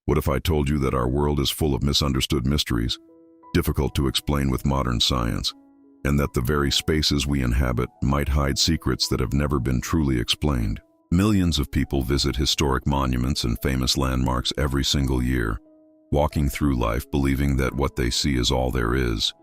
What if I told you that our world is full of misunderstood mysteries, difficult to explain with modern science, and that the very spaces we inhabit might hide secrets that have never been truly explained? Millions of people visit historic monuments and famous landmarks every single year, walking through life believing that what they see is all there is.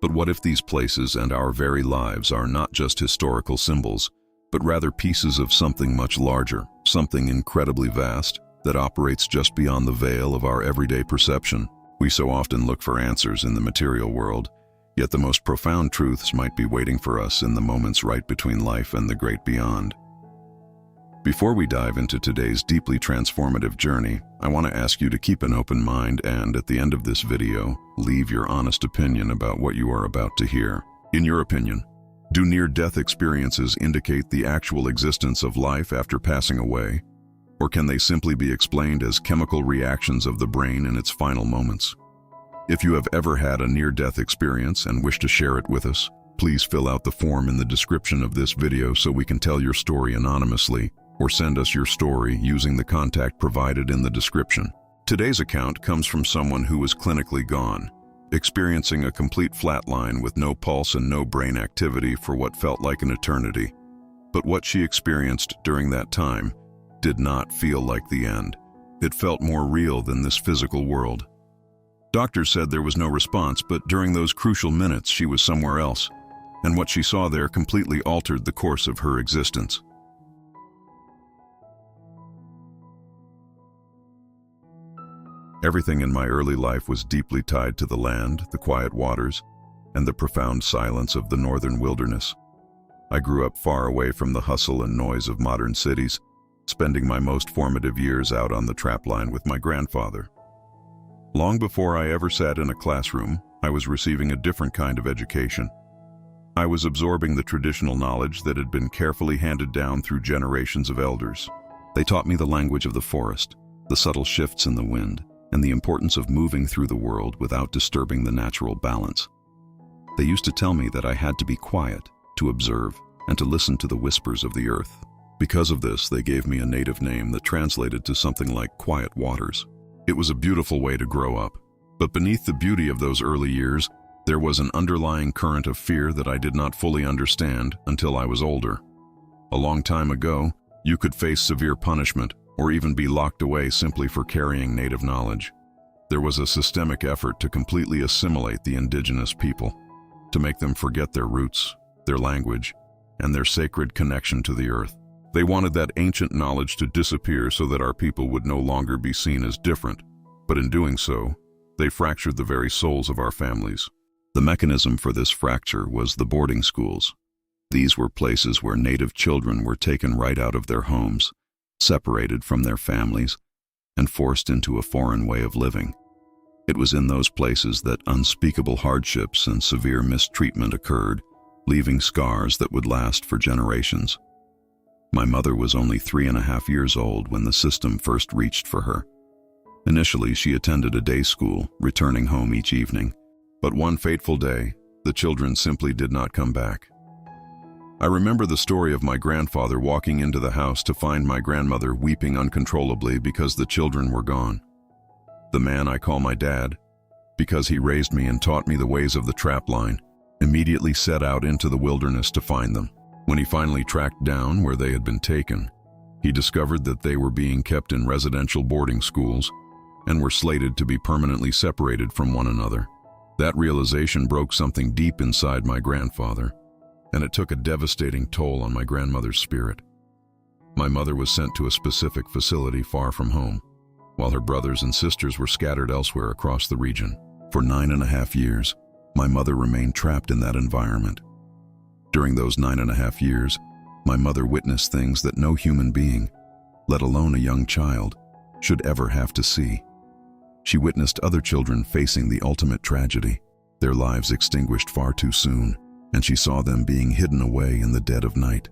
But what if these places and our very lives are not just historical symbols, but rather pieces of something much larger, something incredibly vast, that operates just beyond the veil of our everyday perception? We so often look for answers in the material world, yet the most profound truths might be waiting for us in the moments right between life and the great beyond. Before we dive into today's deeply transformative journey, I want to ask you to keep an open mind and, at the end of this video, leave your honest opinion about what you are about to hear. In your opinion, do near-death experiences indicate the actual existence of life after passing away, or can they simply be explained as chemical reactions of the brain in its final moments? If you have ever had a near-death experience and wish to share it with us, please fill out the form in the description of this video so we can tell your story anonymously, or send us your story using the contact provided in the description. Today's account comes from someone who was clinically gone, experiencing a complete flatline with no pulse and no brain activity for what felt like an eternity. But what she experienced during that time did not feel like the end. It felt more real than this physical world. Doctors said there was no response, but during those crucial minutes she was somewhere else, and what she saw there completely altered the course of her existence. Everything in my early life was deeply tied to the land, the quiet waters, and the profound silence of the northern wilderness. I grew up far away from the hustle and noise of modern cities, spending my most formative years out on the trapline with my grandfather. Long before I ever sat in a classroom, I was receiving a different kind of education. I was absorbing the traditional knowledge that had been carefully handed down through generations of elders. They taught me the language of the forest, the subtle shifts in the wind, and the importance of moving through the world without disturbing the natural balance. They used to tell me that I had to be quiet, to observe, and to listen to the whispers of the earth. Because of this, they gave me a native name that translated to something like quiet waters. It was a beautiful way to grow up, but beneath the beauty of those early years, there was an underlying current of fear that I did not fully understand until I was older. A long time ago, you could face severe punishment, or even be locked away simply for carrying native knowledge. There was a systemic effort to completely assimilate the indigenous people, to make them forget their roots, their language, and their sacred connection to the earth. They wanted that ancient knowledge to disappear so that our people would no longer be seen as different, but in doing so, they fractured the very souls of our families. The mechanism for this fracture was the boarding schools. These were places where native children were taken right out of their homes, separated from their families, and forced into a foreign way of living. It was in those places that unspeakable hardships and severe mistreatment occurred, leaving scars that would last for generations. My mother was only 3.5 years old when the system first reached for her. Initially, she attended a day school, returning home each evening. But one fateful day, the children simply did not come back. I remember the story of my grandfather walking into the house to find my grandmother weeping uncontrollably because the children were gone. The man I call my dad, because he raised me and taught me the ways of the trapline, immediately set out into the wilderness to find them. When he finally tracked down where they had been taken, he discovered that they were being kept in residential boarding schools and were slated to be permanently separated from one another. That realization broke something deep inside my grandfather, and it took a devastating toll on my grandmother's spirit. My mother was sent to a specific facility far from home, while her brothers and sisters were scattered elsewhere across the region. For 9.5 years, my mother remained trapped in that environment. During those 9.5 years, my mother witnessed things that no human being, let alone a young child, should ever have to see. She witnessed other children facing the ultimate tragedy, their lives extinguished far too soon, and she saw them being hidden away in the dead of night.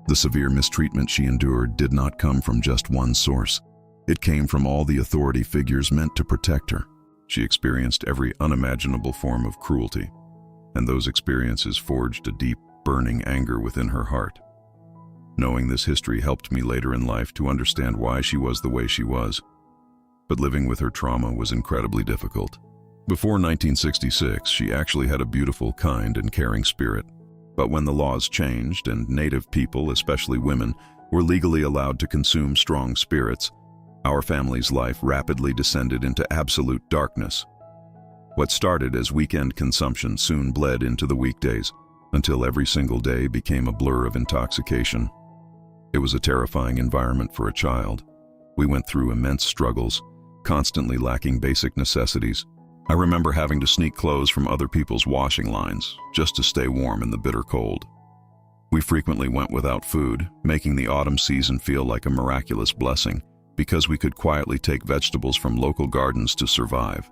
The severe mistreatment she endured did not come from just one source. It came from all the authority figures meant to protect her. She experienced every unimaginable form of cruelty, and those experiences forged a deep, burning anger within her heart. Knowing this history helped me later in life to understand why she was the way she was. but living with her trauma was incredibly difficult. Before 1966, she actually had a beautiful, kind, and caring spirit. But when the laws changed and Native people, especially women, were legally allowed to consume strong spirits, our family's life rapidly descended into absolute darkness. What started as weekend consumption soon bled into the weekdays, until every single day became a blur of intoxication. It was a terrifying environment for a child. We went through immense struggles, constantly lacking basic necessities. I remember having to sneak clothes from other people's washing lines just to stay warm in the bitter cold. We frequently went without food, making the autumn season feel like a miraculous blessing because we could quietly take vegetables from local gardens to survive.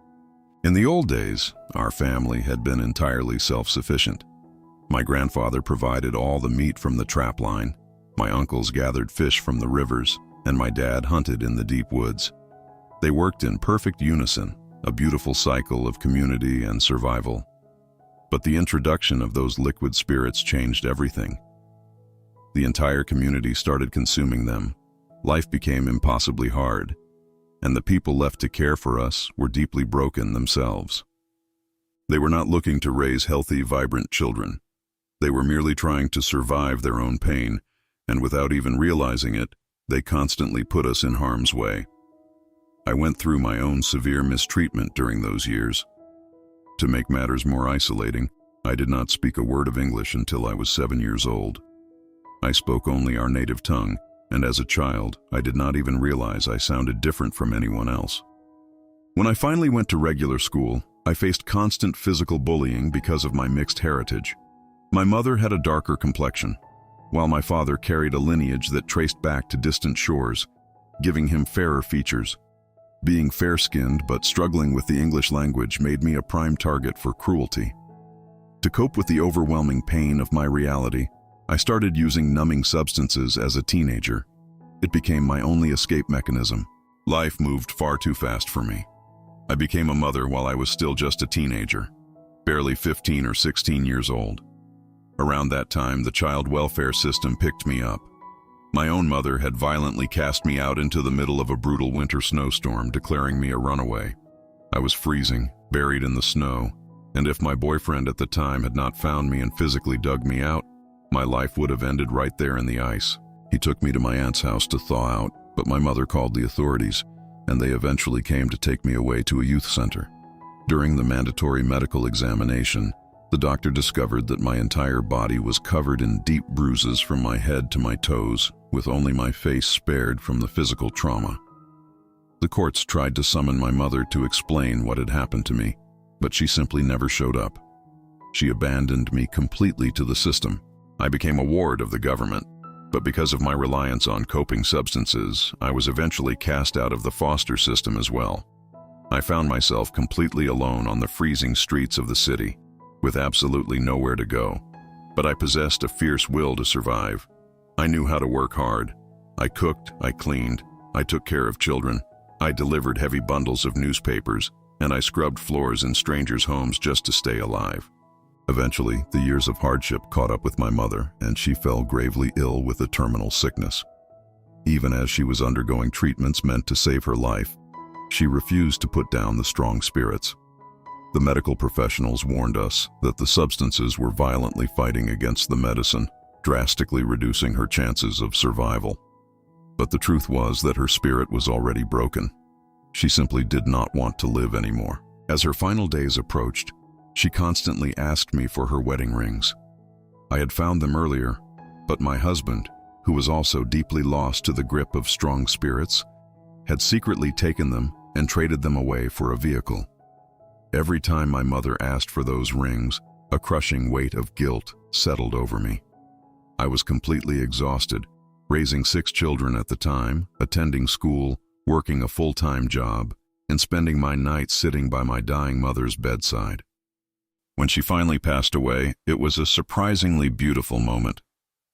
In the old days, our family had been entirely self-sufficient. My grandfather provided all the meat from the trap line, my uncles gathered fish from the rivers, and my dad hunted in the deep woods. They worked in perfect unison, a beautiful cycle of community and survival. But the introduction of those liquid spirits changed everything. The entire community started consuming them. Life became impossibly hard, and the people left to care for us were deeply broken themselves. They were not looking to raise healthy, vibrant children. They were merely trying to survive their own pain, and without even realizing it, they constantly put us in harm's way. I went through my own severe mistreatment during those years. To make matters more isolating, I did not speak a word of English until I was 7 years old. I spoke only our native tongue, and as a child, I did not even realize I sounded different from anyone else. When I finally went to regular school, I faced constant physical bullying because of my mixed heritage. My mother had a darker complexion, while my father carried a lineage that traced back to distant shores, giving him fairer features. Being fair-skinned but struggling with the English language made me a prime target for cruelty. To cope with the overwhelming pain of my reality, I started using numbing substances as a teenager. It became my only escape mechanism. Life moved far too fast for me. I became a mother while I was still just a teenager, barely 15 or 16 years old. Around that time, the child welfare system picked me up. My own mother had violently cast me out into the middle of a brutal winter snowstorm, declaring me a runaway. I was freezing, buried in the snow, and if my boyfriend at the time had not found me and physically dug me out, my life would have ended right there in the ice. He took me to my aunt's house to thaw out, but my mother called the authorities, and they eventually came to take me away to a youth center. During the mandatory medical examination, the doctor discovered that my entire body was covered in deep bruises from my head to my toes, with only my face spared from the physical trauma. The courts tried to summon my mother to explain what had happened to me, but she simply never showed up. She abandoned me completely to the system. I became a ward of the government, but because of my reliance on coping substances, I was eventually cast out of the foster system as well. I found myself completely alone on the freezing streets of the city, with absolutely nowhere to go. But I possessed a fierce will to survive. I knew how to work hard. I cooked, I cleaned, I took care of children, I delivered heavy bundles of newspapers, and I scrubbed floors in strangers' homes just to stay alive. Eventually, the years of hardship caught up with my mother, and she fell gravely ill with a terminal sickness. Even as she was undergoing treatments meant to save her life, she refused to put down the strong spirits. The medical professionals warned us that the substances were violently fighting against the medicine, drastically reducing her chances of survival. But the truth was that her spirit was already broken. She simply did not want to live anymore. As her final days approached, she constantly asked me for her wedding rings. I had found them earlier, but my husband, who was also deeply lost to the grip of strong spirits, had secretly taken them and traded them away for a vehicle. Every time my mother asked for those rings, a crushing weight of guilt settled over me. I was completely exhausted, raising 6 children at the time, attending school, working a full-time job, and spending my nights sitting by my dying mother's bedside. When she finally passed away, it was a surprisingly beautiful moment.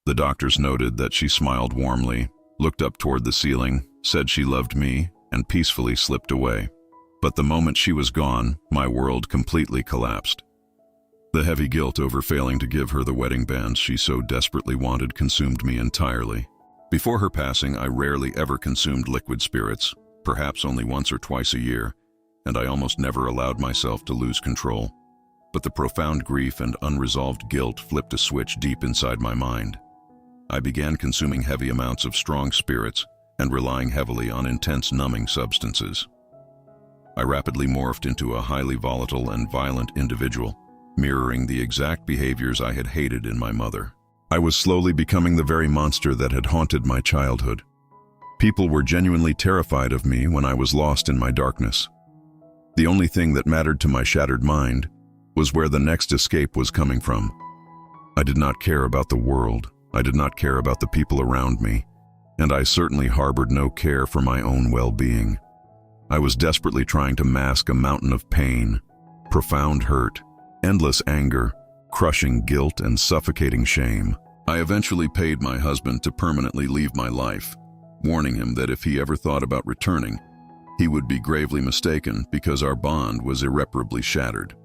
The doctors noted that she smiled warmly, looked up toward the ceiling, said she loved me, and peacefully slipped away. But the moment she was gone, my world completely collapsed. The heavy guilt over failing to give her the wedding bands she so desperately wanted consumed me entirely. Before her passing, I rarely ever consumed liquid spirits, perhaps only once or twice a year, and I almost never allowed myself to lose control. But the profound grief and unresolved guilt flipped a switch deep inside my mind. I began consuming heavy amounts of strong spirits and relying heavily on intense numbing substances. I rapidly morphed into a highly volatile and violent individual, mirroring the exact behaviors I had hated in my mother. I was slowly becoming the very monster that had haunted my childhood. People were genuinely terrified of me when I was lost in my darkness. The only thing that mattered to my shattered mind was where the next escape was coming from. I did not care about the world. I did not care about the people around me, and I certainly harbored no care for my own well-being. I was desperately trying to mask a mountain of pain, profound hurt, endless anger, crushing guilt, and suffocating shame. I eventually paid my husband to permanently leave my life, warning him that if he ever thought about returning, he would be gravely mistaken because our bond was irreparably shattered.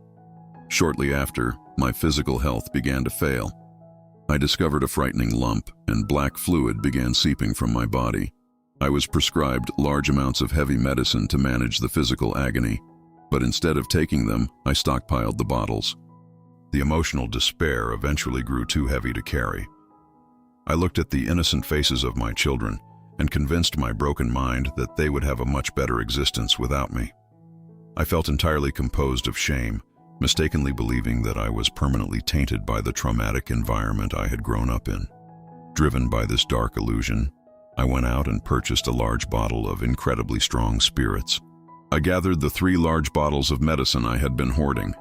Shortly after, my physical health began to fail. I discovered a frightening lump, and black fluid began seeping from my body. I was prescribed large amounts of heavy medicine to manage the physical agony, but instead of taking them, I stockpiled the bottles. The emotional despair eventually grew too heavy to carry. I looked at the innocent faces of my children and convinced my broken mind that they would have a much better existence without me. I felt entirely composed of shame, mistakenly believing that I was permanently tainted by the traumatic environment I had grown up in. Driven by this dark illusion, I went out and purchased a large bottle of incredibly strong spirits. I gathered the 3 large bottles of medicine I had been hoarding,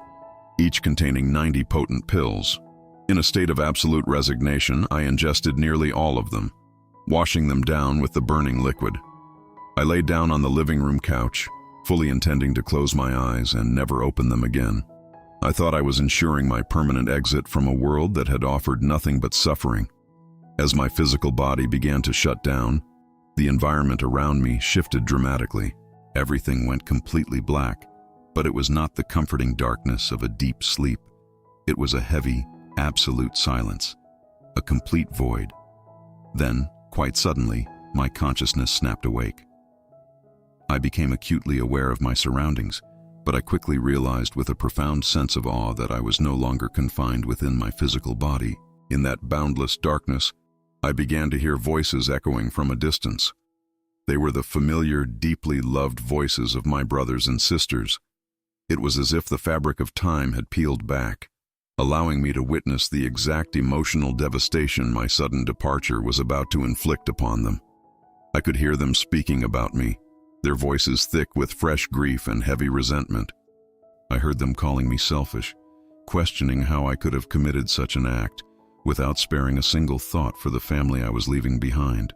each containing 90 potent pills. In a state of absolute resignation, I ingested nearly all of them, washing them down with the burning liquid. I lay down on the living room couch, fully intending to close my eyes and never open them again. I thought I was ensuring my permanent exit from a world that had offered nothing but suffering. As my physical body began to shut down, the environment around me shifted dramatically. Everything went completely black, but it was not the comforting darkness of a deep sleep. It was a heavy, absolute silence, a complete void. Then, quite suddenly, my consciousness snapped awake. I became acutely aware of my surroundings, but I quickly realized with a profound sense of awe that I was no longer confined within my physical body. In that boundless darkness, I began to hear voices echoing from a distance. They were the familiar, deeply loved voices of my brothers and sisters. It was as if the fabric of time had peeled back, allowing me to witness the exact emotional devastation my sudden departure was about to inflict upon them. I could hear them speaking about me, their voices thick with fresh grief and heavy resentment. I heard them calling me selfish, questioning how I could have committed such an act without sparing a single thought for the family I was leaving behind.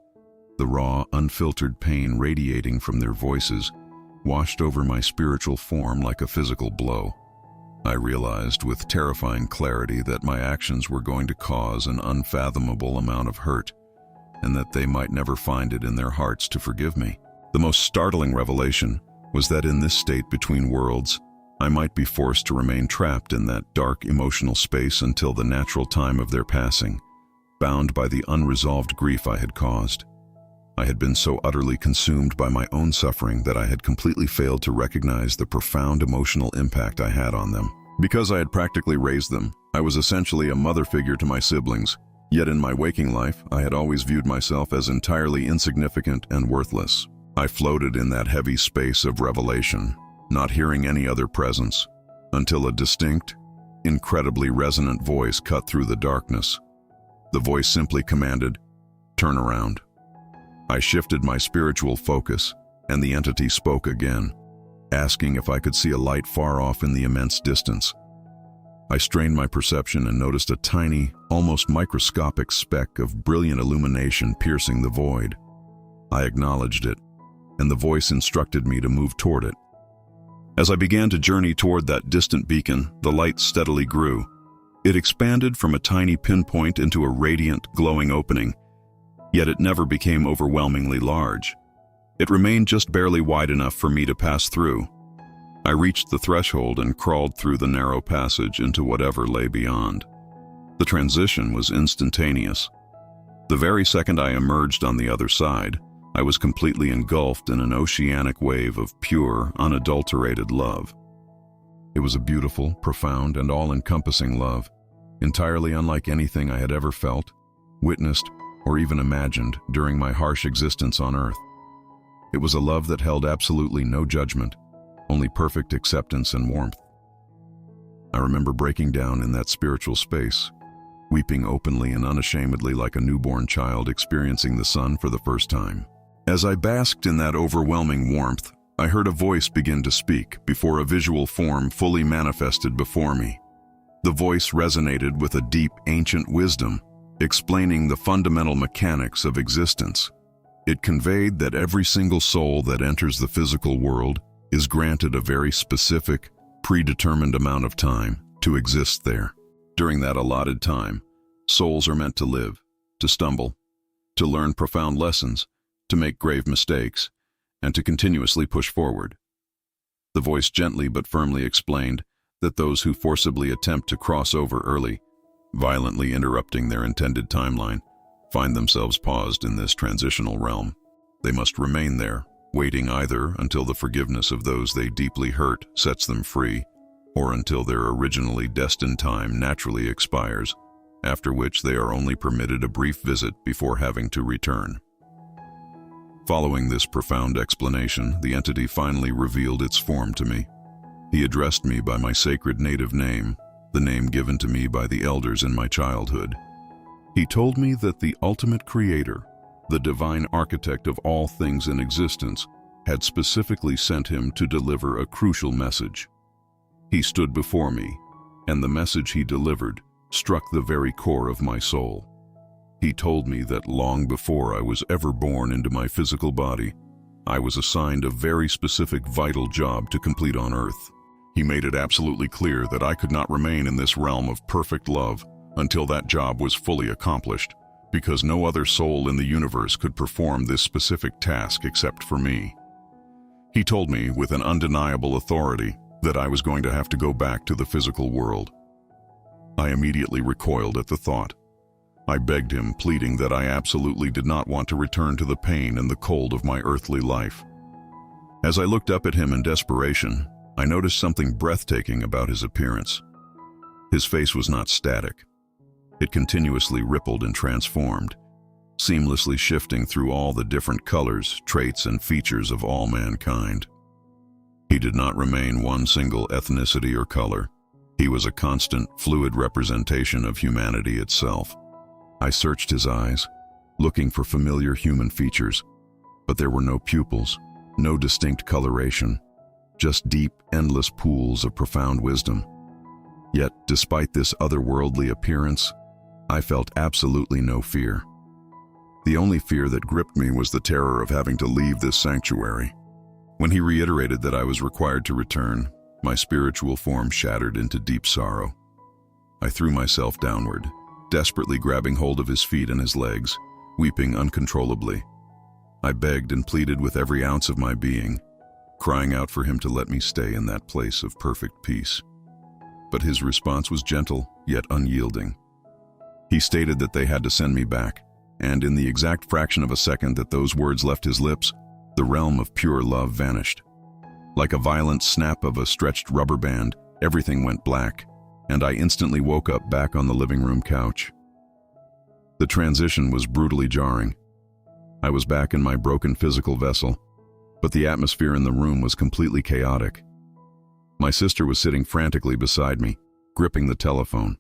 The raw, unfiltered pain radiating from their voices washed over my spiritual form like a physical blow. I realized with terrifying clarity that my actions were going to cause an unfathomable amount of hurt, and that they might never find it in their hearts to forgive me. The most startling revelation was that in this state between worlds, I might be forced to remain trapped in that dark emotional space until the natural time of their passing, bound by the unresolved grief I had caused. I had been so utterly consumed by my own suffering that I had completely failed to recognize the profound emotional impact I had on them. Because I had practically raised them, I was essentially a mother figure to my siblings, yet in my waking life, I had always viewed myself as entirely insignificant and worthless. I floated in that heavy space of revelation, not hearing any other presence, until a distinct, incredibly resonant voice cut through the darkness. The voice simply commanded, "Turn around." I shifted my spiritual focus, and the entity spoke again, asking if I could see a light far off in the immense distance. I strained my perception and noticed a tiny, almost microscopic speck of brilliant illumination piercing the void. I acknowledged it, and the voice instructed me to move toward it. As I began to journey toward that distant beacon, the light steadily grew. It expanded from a tiny pinpoint into a radiant, glowing opening, yet it never became overwhelmingly large. It remained just barely wide enough for me to pass through. I reached the threshold and crawled through the narrow passage into whatever lay beyond. The transition was instantaneous. The very second I emerged on the other side, I was completely engulfed in an oceanic wave of pure, unadulterated love. It was a beautiful, profound, and all-encompassing love, entirely unlike anything I had ever felt, witnessed, or even imagined during my harsh existence on Earth. It was a love that held absolutely no judgment, only perfect acceptance and warmth. I remember breaking down in that spiritual space, weeping openly and unashamedly like a newborn child experiencing the sun for the first time. As I basked in that overwhelming warmth, I heard a voice begin to speak before a visual form fully manifested before me. The voice resonated with a deep, ancient wisdom, explaining the fundamental mechanics of existence. It conveyed that every single soul that enters the physical world is granted a very specific, predetermined amount of time to exist there. During that allotted time, souls are meant to live, to stumble, to learn profound lessons, to make grave mistakes, and to continuously push forward. The voice gently but firmly explained that those who forcibly attempt to cross over early, violently interrupting their intended timeline, find themselves paused in this transitional realm. They must remain there, waiting either until the forgiveness of those they deeply hurt sets them free, or until their originally destined time naturally expires, after which they are only permitted a brief visit before having to return. Following this profound explanation, the entity finally revealed its form to me. He addressed me by my sacred native name, the name given to me by the elders in my childhood. He told me that the ultimate creator, the divine architect of all things in existence, had specifically sent him to deliver a crucial message. He stood before me, and the message he delivered struck the very core of my soul. He told me that long before I was ever born into my physical body, I was assigned a very specific vital job to complete on Earth. He made it absolutely clear that I could not remain in this realm of perfect love until that job was fully accomplished, because no other soul in the universe could perform this specific task except for me. He told me with an undeniable authority that I was going to have to go back to the physical world. I immediately recoiled at the thought. I begged him, pleading that I absolutely did not want to return to the pain and the cold of my earthly life. As I looked up at him in desperation, I noticed something breathtaking about his appearance. His face was not static. It continuously rippled and transformed, seamlessly shifting through all the different colors, traits, and features of all mankind. He did not remain one single ethnicity or color. He was a constant, fluid representation of humanity itself. I searched his eyes, looking for familiar human features, but there were no pupils, no distinct coloration, just deep, endless pools of profound wisdom. Yet, despite this otherworldly appearance, I felt absolutely no fear. The only fear that gripped me was the terror of having to leave this sanctuary. When he reiterated that I was required to return, my spiritual form shattered into deep sorrow. I threw myself downward, desperately grabbing hold of his feet and his legs, weeping uncontrollably. I begged and pleaded with every ounce of my being, crying out for him to let me stay in that place of perfect peace. But his response was gentle, yet unyielding. He stated that they had to send me back, and in the exact fraction of a second that those words left his lips, the realm of pure love vanished. Like a violent snap of a stretched rubber band, everything went black, and I instantly woke up back on the living room couch. The transition was brutally jarring. I was back in my broken physical vessel, but the atmosphere in the room was completely chaotic. My sister was sitting frantically beside me, gripping the telephone.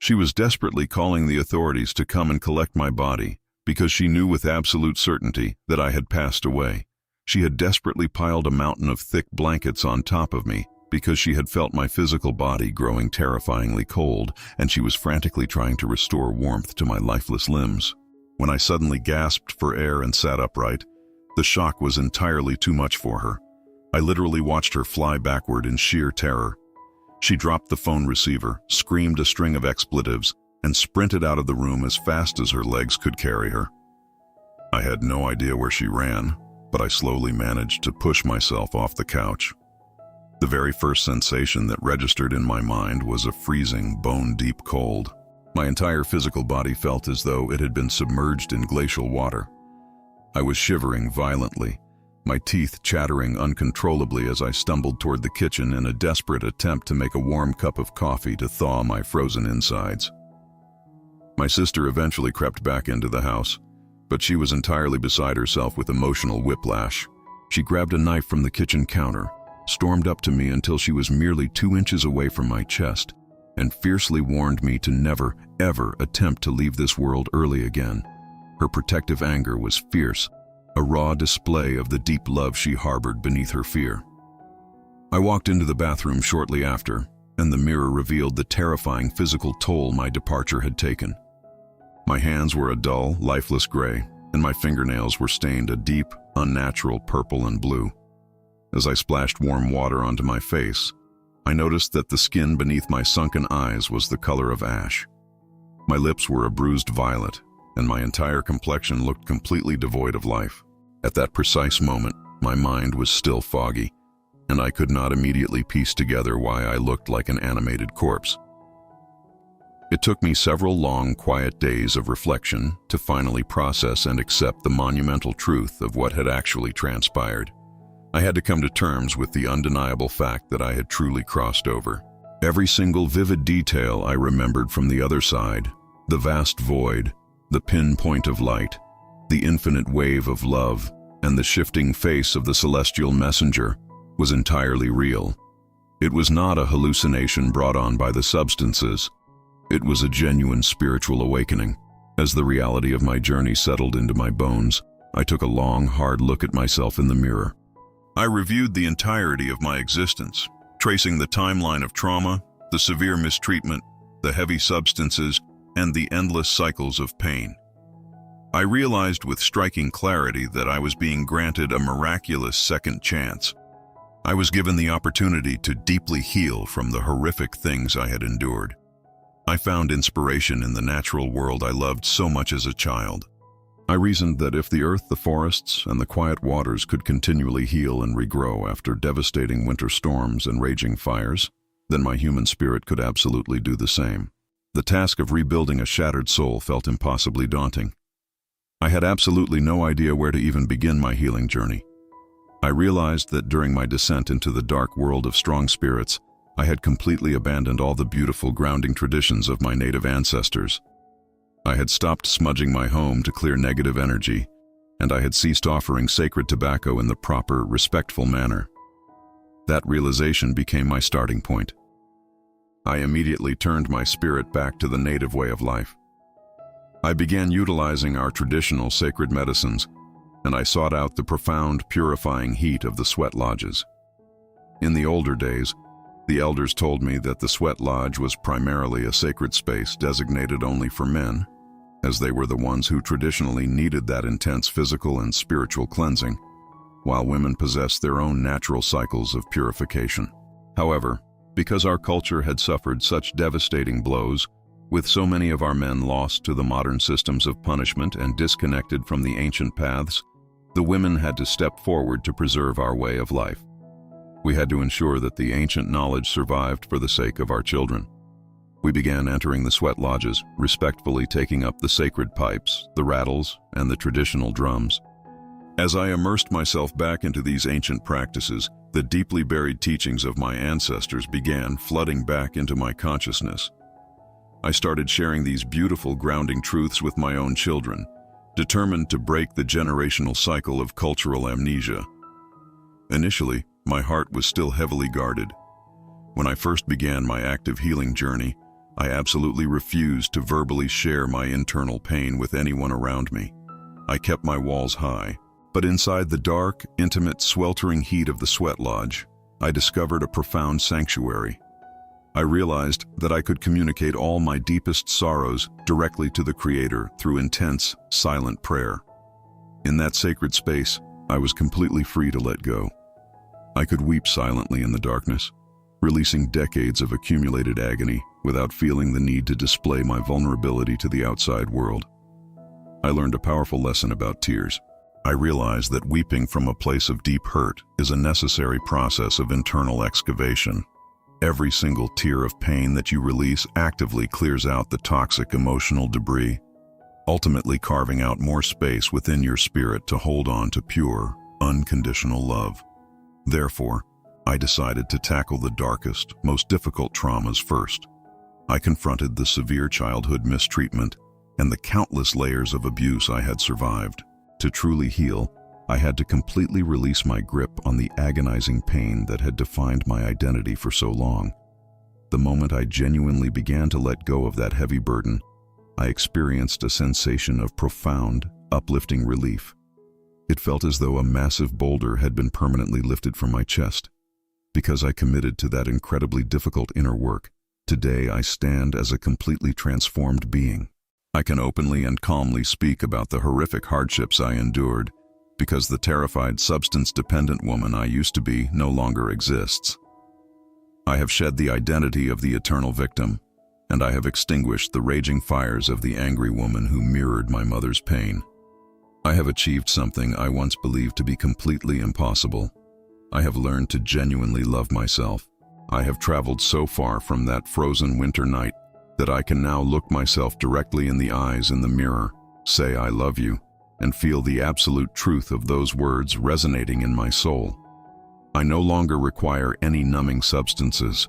She was desperately calling the authorities to come and collect my body, because she knew with absolute certainty that I had passed away. She had desperately piled a mountain of thick blankets on top of me, because she had felt my physical body growing terrifyingly cold, and she was frantically trying to restore warmth to my lifeless limbs. When I suddenly gasped for air and sat upright, the shock was entirely too much for her. I literally watched her fly backward in sheer terror. She dropped the phone receiver, screamed a string of expletives, and sprinted out of the room as fast as her legs could carry her. I had no idea where she ran, but I slowly managed to push myself off the couch. The very first sensation that registered in my mind was a freezing, bone-deep cold. My entire physical body felt as though it had been submerged in glacial water. I was shivering violently, my teeth chattering uncontrollably as I stumbled toward the kitchen in a desperate attempt to make a warm cup of coffee to thaw my frozen insides. My sister eventually crept back into the house, but she was entirely beside herself with emotional whiplash. She grabbed a knife from the kitchen counter, stormed up to me until she was merely 2 inches away from my chest, and fiercely warned me to never, ever attempt to leave this world early again. Her protective anger was fierce, a raw display of the deep love she harbored beneath her fear. I walked into the bathroom shortly after, and the mirror revealed the terrifying physical toll my departure had taken. My hands were a dull, lifeless gray, and my fingernails were stained a deep, unnatural purple and blue. As I splashed warm water onto my face, I noticed that the skin beneath my sunken eyes was the color of ash. My lips were a bruised violet, and my entire complexion looked completely devoid of life. At that precise moment, my mind was still foggy, and I could not immediately piece together why I looked like an animated corpse. It took me several long, quiet days of reflection to finally process and accept the monumental truth of what had actually transpired. I had to come to terms with the undeniable fact that I had truly crossed over. Every single vivid detail I remembered from the other side, the vast void, the pinpoint of light, the infinite wave of love, and the shifting face of the celestial messenger, was entirely real. It was not a hallucination brought on by the substances. It was a genuine spiritual awakening. As the reality of my journey settled into my bones, I took a long, hard look at myself in the mirror. I reviewed the entirety of my existence, tracing the timeline of trauma, the severe mistreatment, the heavy substances, and the endless cycles of pain. I realized with striking clarity that I was being granted a miraculous second chance. I was given the opportunity to deeply heal from the horrific things I had endured. I found inspiration in the natural world I loved so much as a child. I reasoned that if the earth, the forests, and the quiet waters could continually heal and regrow after devastating winter storms and raging fires, then my human spirit could absolutely do the same. The task of rebuilding a shattered soul felt impossibly daunting. I had absolutely no idea where to even begin my healing journey. I realized that during my descent into the dark world of strong spirits, I had completely abandoned all the beautiful grounding traditions of my native ancestors. I had stopped smudging my home to clear negative energy, and I had ceased offering sacred tobacco in the proper, respectful manner. That realization became my starting point. I immediately turned my spirit back to the native way of life. I began utilizing our traditional sacred medicines, and I sought out the profound, purifying heat of the sweat lodges. In the older days, the elders told me that the sweat lodge was primarily a sacred space designated only for men, as they were the ones who traditionally needed that intense physical and spiritual cleansing, while women possessed their own natural cycles of purification. However, because our culture had suffered such devastating blows, with so many of our men lost to the modern systems of punishment and disconnected from the ancient paths, the women had to step forward to preserve our way of life. We had to ensure that the ancient knowledge survived for the sake of our children. We began entering the sweat lodges, respectfully taking up the sacred pipes, the rattles, and the traditional drums. As I immersed myself back into these ancient practices, the deeply buried teachings of my ancestors began flooding back into my consciousness. I started sharing these beautiful grounding truths with my own children, determined to break the generational cycle of cultural amnesia. Initially, my heart was still heavily guarded. When I first began my active healing journey, I absolutely refused to verbally share my internal pain with anyone around me. I kept my walls high, but inside the dark, intimate, sweltering heat of the sweat lodge, I discovered a profound sanctuary. I realized that I could communicate all my deepest sorrows directly to the Creator through intense, silent prayer. In that sacred space, I was completely free to let go. I could weep silently in the darkness, releasing decades of accumulated agony without feeling the need to display my vulnerability to the outside world. I learned a powerful lesson about tears. I realized that weeping from a place of deep hurt is a necessary process of internal excavation. Every single tear of pain that you release actively clears out the toxic emotional debris. ultimately carving out more space within your spirit to hold on to pure, unconditional love. Therefore, I decided to tackle the darkest, most difficult traumas first. I confronted the severe childhood mistreatment and the countless layers of abuse I had survived. To truly heal, I had to completely release my grip on the agonizing pain that had defined my identity for so long. The moment I genuinely began to let go of that heavy burden, I experienced a sensation of profound, uplifting relief. It felt as though a massive boulder had been permanently lifted from my chest. Because I committed to that incredibly difficult inner work, today I stand as a completely transformed being. I can openly and calmly speak about the horrific hardships I endured, because the terrified, substance-dependent woman I used to be no longer exists. I have shed the identity of the eternal victim, and I have extinguished the raging fires of the angry woman who mirrored my mother's pain. I have achieved something I once believed to be completely impossible. I have learned to genuinely love myself. I have traveled so far from that frozen winter night that I can now look myself directly in the eyes in the mirror, say I love you, and feel the absolute truth of those words resonating in my soul. I no longer require any numbing substances.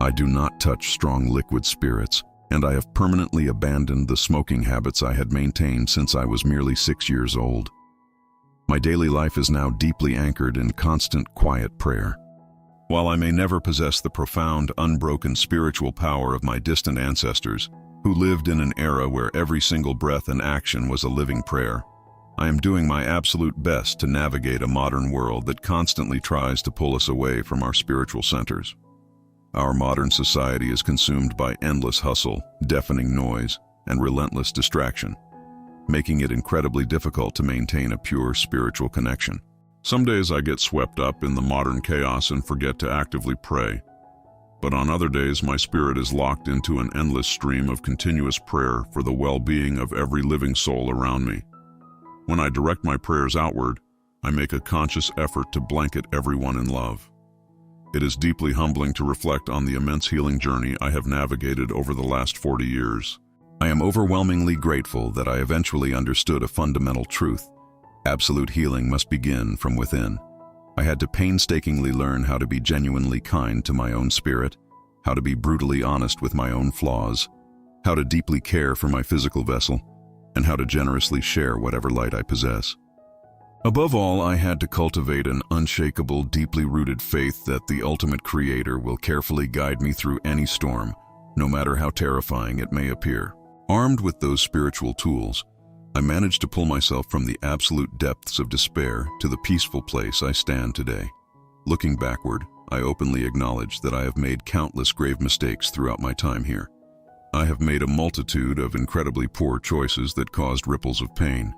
I do not touch strong liquid spirits, and I have permanently abandoned the smoking habits I had maintained since I was merely 6 years old. My daily life is now deeply anchored in constant, quiet prayer. While I may never possess the profound, unbroken spiritual power of my distant ancestors, who lived in an era where every single breath and action was a living prayer, I am doing my absolute best to navigate a modern world that constantly tries to pull us away from our spiritual centers. Our modern society is consumed by endless hustle, deafening noise, and relentless distraction, making it incredibly difficult to maintain a pure spiritual connection. Some days I get swept up in the modern chaos and forget to actively pray. But on other days, my spirit is locked into an endless stream of continuous prayer for the well-being of every living soul around me. When I direct my prayers outward, I make a conscious effort to blanket everyone in love. It is deeply humbling to reflect on the immense healing journey I have navigated over the last 40 years. I am overwhelmingly grateful that I eventually understood a fundamental truth. Absolute healing must begin from within. I had to painstakingly learn how to be genuinely kind to my own spirit, how to be brutally honest with my own flaws, how to deeply care for my physical vessel, and how to generously share whatever light I possess. Above all, I had to cultivate an unshakable, deeply rooted faith that the ultimate creator will carefully guide me through any storm, no matter how terrifying it may appear. Armed with those spiritual tools, I managed to pull myself from the absolute depths of despair to the peaceful place I stand today. Looking backward, I openly acknowledge that I have made countless grave mistakes throughout my time here. I have made a multitude of incredibly poor choices that caused ripples of pain.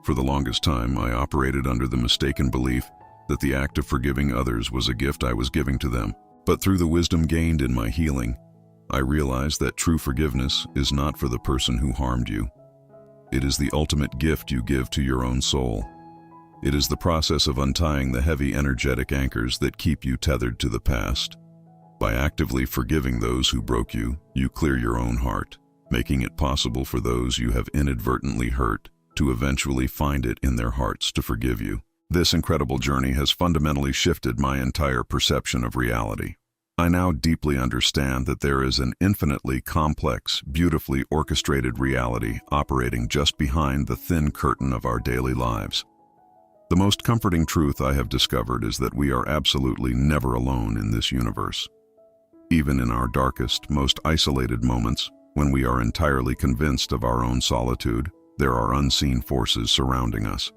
For the longest time, I operated under the mistaken belief that the act of forgiving others was a gift I was giving to them. But through the wisdom gained in my healing, I realized that true forgiveness is not for the person who harmed you. It is the ultimate gift you give to your own soul. It is the process of untying the heavy energetic anchors that keep you tethered to the past. By actively forgiving those who broke you, you clear your own heart, making it possible for those you have inadvertently hurt to eventually find it in their hearts to forgive you. This incredible journey has fundamentally shifted my entire perception of reality. I now deeply understand that there is an infinitely complex, beautifully orchestrated reality operating just behind the thin curtain of our daily lives. The most comforting truth I have discovered is that we are absolutely never alone in this universe. Even in our darkest, most isolated moments, when we are entirely convinced of our own solitude, there are unseen forces surrounding us.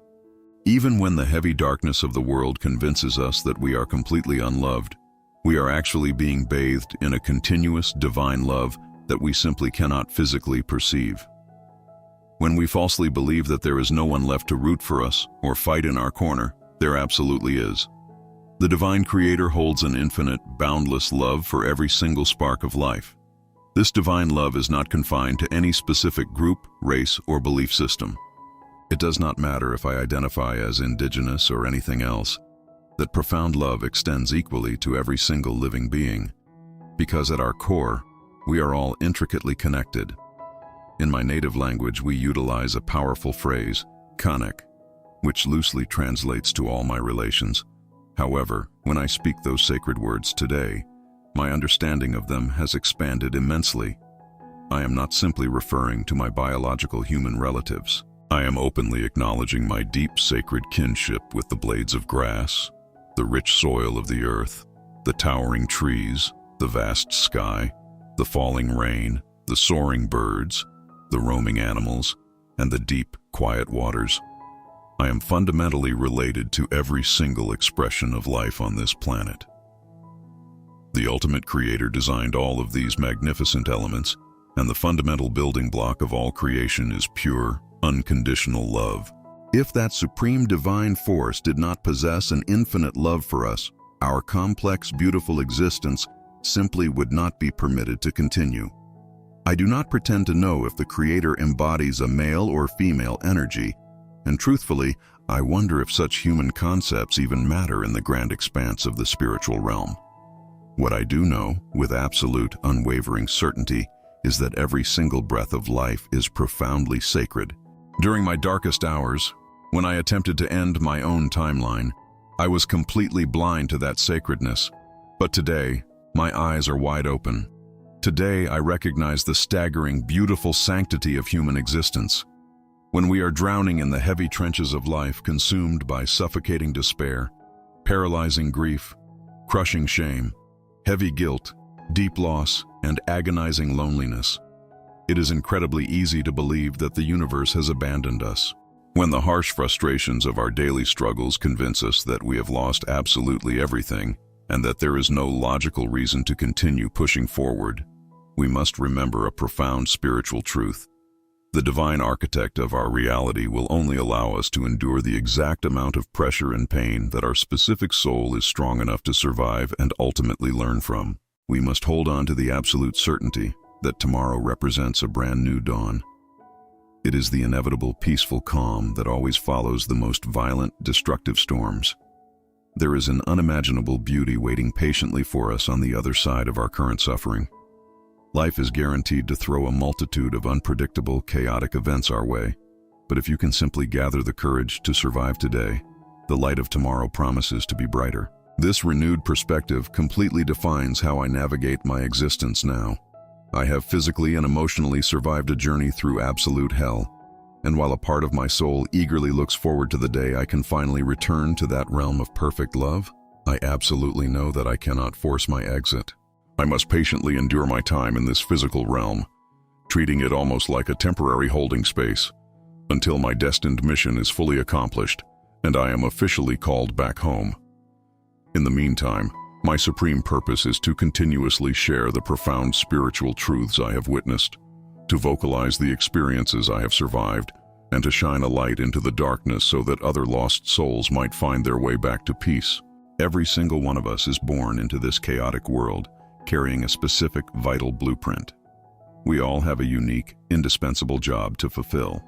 Even when the heavy darkness of the world convinces us that we are completely unloved, we are actually being bathed in a continuous divine love that we simply cannot physically perceive. When we falsely believe that there is no one left to root for us or fight in our corner, there absolutely is. The divine creator holds an infinite, boundless love for every single spark of life. This divine love is not confined to any specific group, race, or belief system. It does not matter if I identify as indigenous or anything else. That profound love extends equally to every single living being, because at our core, we are all intricately connected. In my native language, we utilize a powerful phrase, kanek, which loosely translates to all my relations. However, when I speak those sacred words today, my understanding of them has expanded immensely. I am not simply referring to my biological human relatives. I am openly acknowledging my deep sacred kinship with the blades of grass, the rich soil of the earth, the towering trees, the vast sky, the falling rain, the soaring birds, the roaming animals, and the deep, quiet waters. I am fundamentally related to every single expression of life on this planet. The ultimate creator designed all of these magnificent elements, and the fundamental building block of all creation is pure, unconditional love. If that supreme divine force did not possess an infinite love for us, our complex, beautiful existence simply would not be permitted to continue. I do not pretend to know if the Creator embodies a male or female energy, and truthfully, I wonder if such human concepts even matter in the grand expanse of the spiritual realm. What I do know, with absolute, unwavering certainty, is that every single breath of life is profoundly sacred. During my darkest hours, when I attempted to end my own timeline, I was completely blind to that sacredness. But today, my eyes are wide open. Today, I recognize the staggering, beautiful sanctity of human existence. When we are drowning in the heavy trenches of life, consumed by suffocating despair, paralyzing grief, crushing shame, heavy guilt, deep loss, and agonizing loneliness, it is incredibly easy to believe that the universe has abandoned us. When the harsh frustrations of our daily struggles convince us that we have lost absolutely everything, and that there is no logical reason to continue pushing forward, we must remember a profound spiritual truth. The divine architect of our reality will only allow us to endure the exact amount of pressure and pain that our specific soul is strong enough to survive and ultimately learn from. We must hold on to the absolute certainty that tomorrow represents a brand new dawn. It is the inevitable peaceful calm that always follows the most violent, destructive storms. There is an unimaginable beauty waiting patiently for us on the other side of our current suffering. Life is guaranteed to throw a multitude of unpredictable, chaotic events our way, but if you can simply gather the courage to survive today, the light of tomorrow promises to be brighter. This renewed perspective completely defines how I navigate my existence now. I have physically and emotionally survived a journey through absolute hell, and while a part of my soul eagerly looks forward to the day I can finally return to that realm of perfect love, I absolutely know that I cannot force my exit. I must patiently endure my time in this physical realm, treating it almost like a temporary holding space, until my destined mission is fully accomplished and I am officially called back home. In the meantime, my supreme purpose is to continuously share the profound spiritual truths I have witnessed, to vocalize the experiences I have survived, and to shine a light into the darkness so that other lost souls might find their way back to peace. Every single one of us is born into this chaotic world, carrying a specific vital blueprint. We all have a unique, indispensable job to fulfill.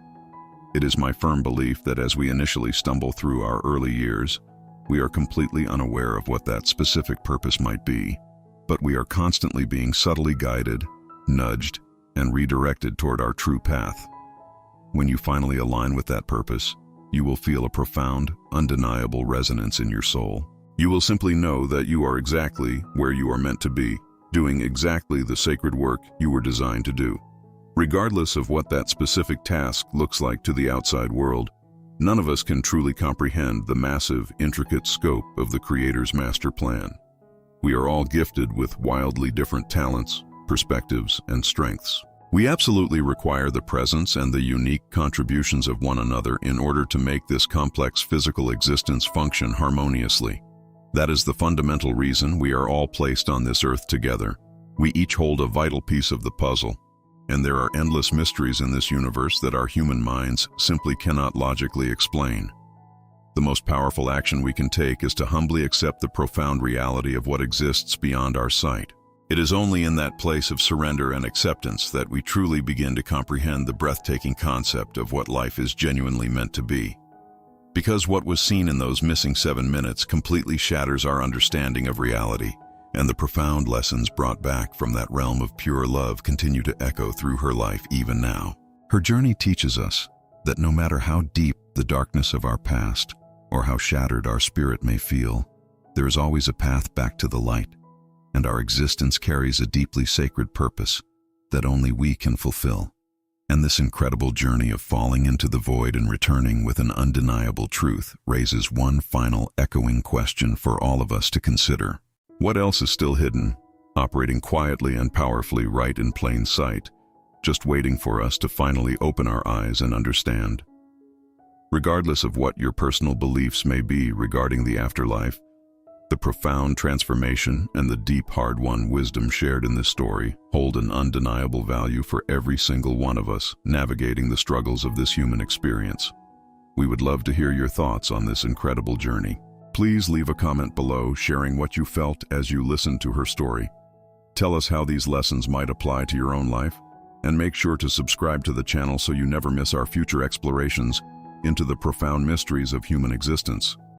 It is my firm belief that as we initially stumble through our early years, we are completely unaware of what that specific purpose might be, but we are constantly being subtly guided, nudged, and redirected toward our true path. When you finally align with that purpose, you will feel a profound, undeniable resonance in your soul. You will simply know that you are exactly where you are meant to be, doing exactly the sacred work you were designed to do. Regardless of what that specific task looks like to the outside world, none of us can truly comprehend the massive, intricate scope of the Creator's master plan. We are all gifted with wildly different talents, perspectives, and strengths. We absolutely require the presence and the unique contributions of one another in order to make this complex physical existence function harmoniously. That is the fundamental reason we are all placed on this earth together. We each hold a vital piece of the puzzle, and there are endless mysteries in this universe that our human minds simply cannot logically explain. The most powerful action we can take is to humbly accept the profound reality of what exists beyond our sight. It is only in that place of surrender and acceptance that we truly begin to comprehend the breathtaking concept of what life is genuinely meant to be. Because what was seen in those missing 7 minutes completely shatters our understanding of reality, and the profound lessons brought back from that realm of pure love continue to echo through her life even now. Her journey teaches us that no matter how deep the darkness of our past or how shattered our spirit may feel, there is always a path back to the light, and our existence carries a deeply sacred purpose that only we can fulfill. And this incredible journey of falling into the void and returning with an undeniable truth raises one final echoing question for all of us to consider. What else is still hidden, operating quietly and powerfully right in plain sight, just waiting for us to finally open our eyes and understand? Regardless of what your personal beliefs may be regarding the afterlife, the profound transformation and the deep, hard-won wisdom shared in this story hold an undeniable value for every single one of us navigating the struggles of this human experience. We would love to hear your thoughts on this incredible journey. Please leave a comment below sharing what you felt as you listened to her story. Tell us how these lessons might apply to your own life, and make sure to subscribe to the channel so you never miss our future explorations into the profound mysteries of human existence.